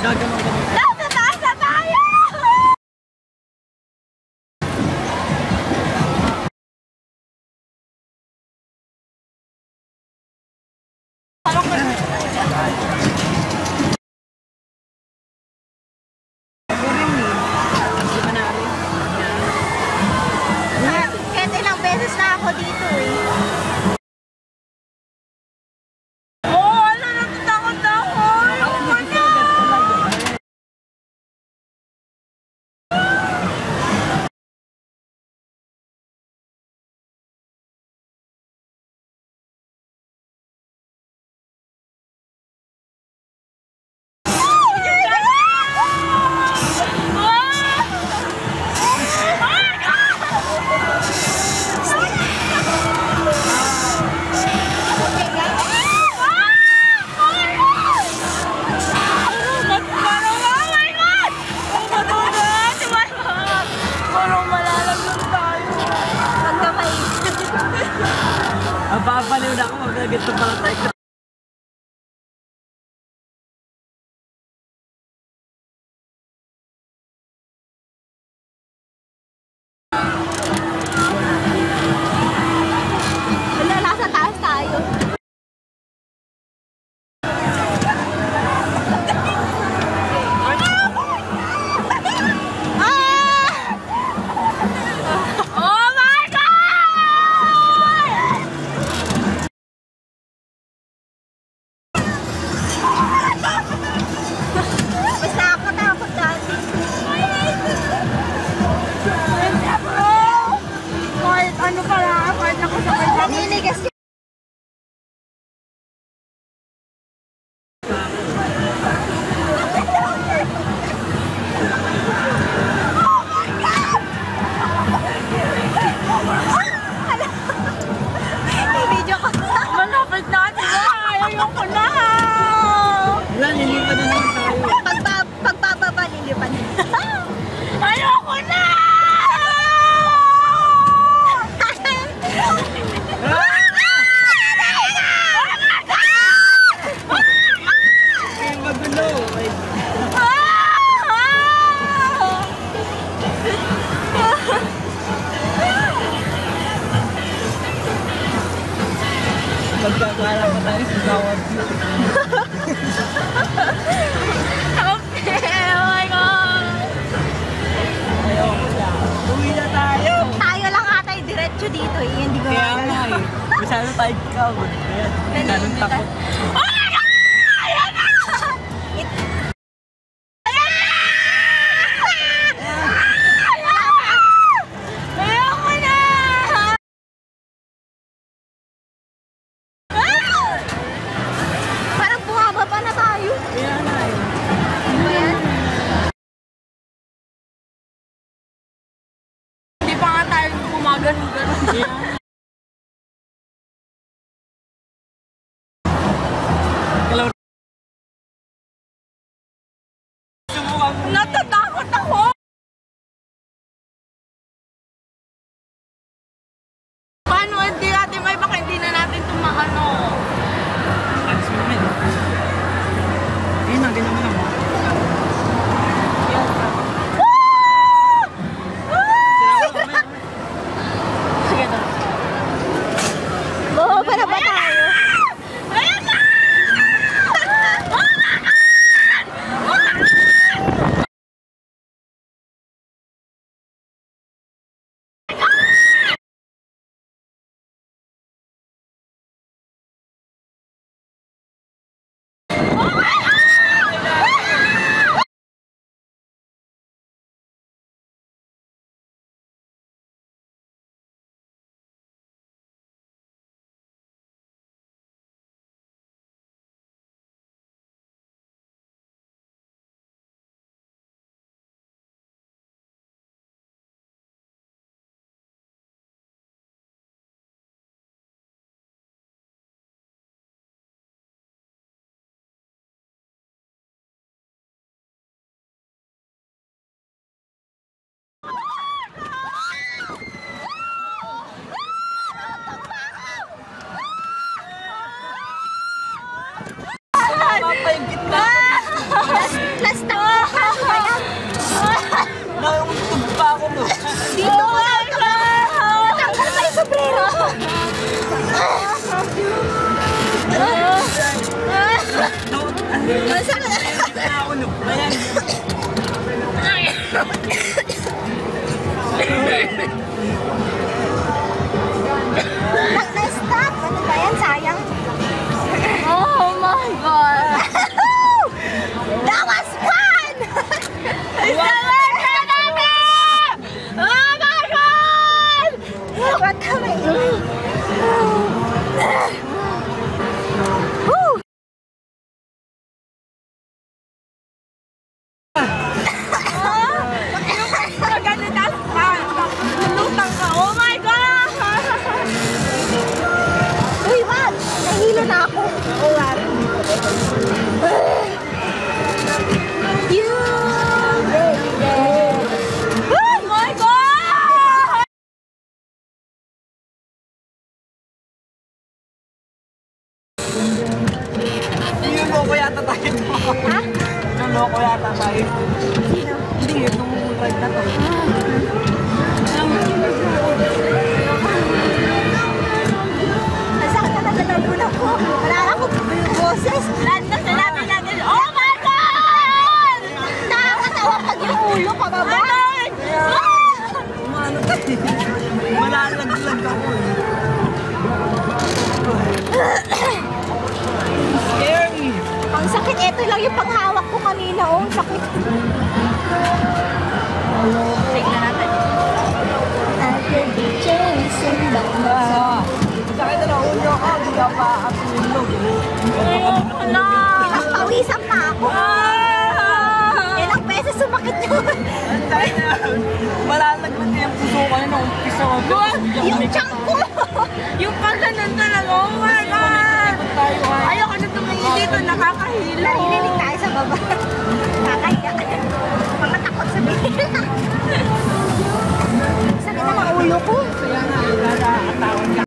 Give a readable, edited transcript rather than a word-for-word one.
Nasa taas na tayo! Kahit ilang beses na ako dito eh. Babaliw na ako, mag-agad pala tayo. Wala, nasa taas tayo. Ano pala? Kahit ako sa kanya. Naninigas yun. I-video ko. Malapit na. Ayaw ko na. Wala, lilipan na naman tayo. Pagbababa, lilipan. Ayaw ko na. Magkakala pa tayo sa tawad. Okay, oh my God. Ayaw ko na. Uwi na tayo. Tayo lang ata yung diretso dito eh. Hindi ko Kaya nga eh. Masyado tayo ikaw. Kaya ganun takot. Oh my God! Ayan na! Ayoko na! Parang bumababa na tayo. Kaya nga eh. Ano ba yan? Hindi pa nga tayo gumagano-gano. Kaya nga. Natatakot ako! Paano hindi natin may baka hindi na natin tumaano? Alis mo naman. Ayun na, ganyan mo lang. Sige na. Oo, para ba tayo? Ayan na! Masakit. Naulo. Ayan. Na-stop. Ano ba yan? Sayang. Oh my God. That was fun! It's the last namin! Oh my God! What kami? Woo! Naganitas ka. Lulutang ka. Oh my God! Uy, Wan! Nahilo na ako. Oo, Wan. You, baby. Oh my God! Niloloko yata tayo. Ha? Niloloko yata tayo. Sino? Hindi, itong ride na to. Nasakit na naglalalo ko. Wala na akong boses. Landa sinabi natin, oh my God! Nakakatawa pag yung ulo pababa. Umano tayo. Malalaglag ako. Scary. Ang sakit. Ito lang yung paghawak ko kanina. Oh, ang sakit. Tignan natin. I could be chasing the Sakit na ulo ako. Hindi ka pa atulog. Wala. Pawisan na ako. Ilang beses sumakit yun. Ang sakit na. Malalaglag na yung puso ko na umpisa ko. Yung tiyan ko. Yung